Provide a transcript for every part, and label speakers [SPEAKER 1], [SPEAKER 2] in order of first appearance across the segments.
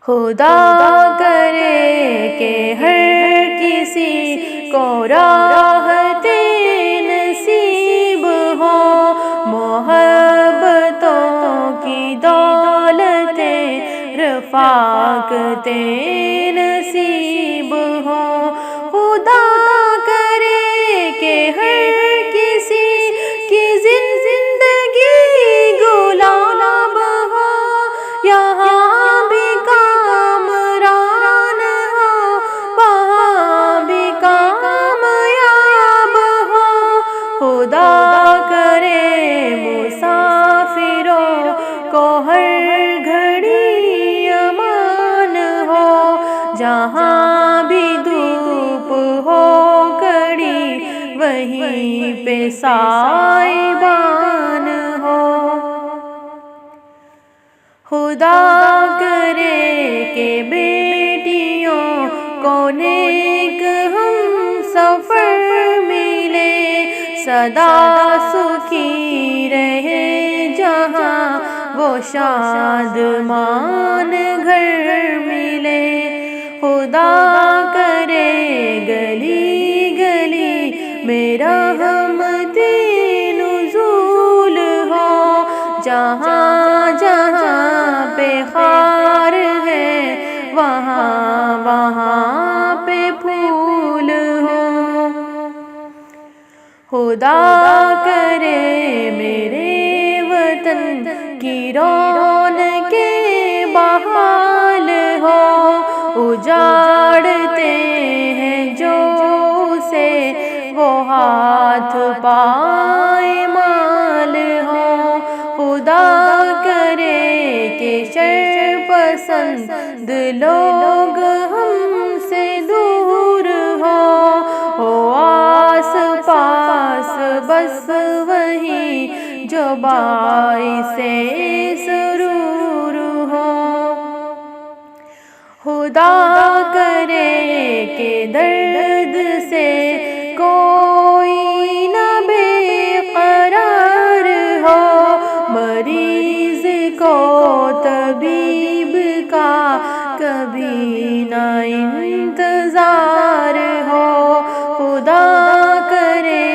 [SPEAKER 1] خدا کرے کہ ہر کسی کو راحت نصیب ہو، محبتوں کی دولت رفاقت نصیب ہو۔ خدا کرے کہ ہر کسی کی زندگی گلاب ہو، یہاں بھی کامران ہو، وہاں بھی کامیاب ہو۔ خدا کرے مسافروں کو ہر گھڑی امان ہو، جہاں بھی دھوپ ہو کڑی وہیں پہ سائبان ہو۔ خدا کرے کہ بیٹیوں کو نیک ہم سفر ملے، سدا سکھی رہے جہاں وہ شادمان گھر ملے۔ خدا کرے گلی گلی میں رحمت نزول ہو، جہاں جہاں پہ خار ہے وہاں وہاں پہ پھول ہو۔ خدا کرے میرے وطن کی رونقیں بحال ہو، اجاڑتے ہیں جو اسے وہ ہاتھ پائمال ہو۔ خدا کرے کہ شر پسند لوگ ہم سے دور ہو آس پاس بس وہی جو باعث سرور ہو۔ خدا کرے کہ درد سے کوئی نہ بے قرار ہو، مریض کو طبیب کا کبھی نہ انتظار ہو۔ خدا کرے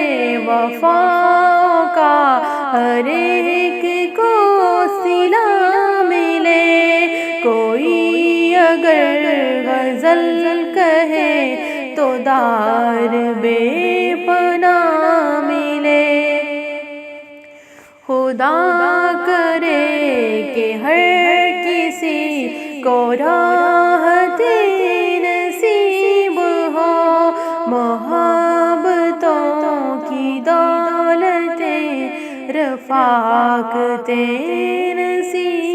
[SPEAKER 1] وفاؤں کا ہر ایک کو صلہ ملے، کوئی اگر غزل کہے تو دار بے پناہ ملے۔ خدا کرے کہ ہر کسی کو راحت نصیب ہو، محبتوں کی دولت رفاقت نصیب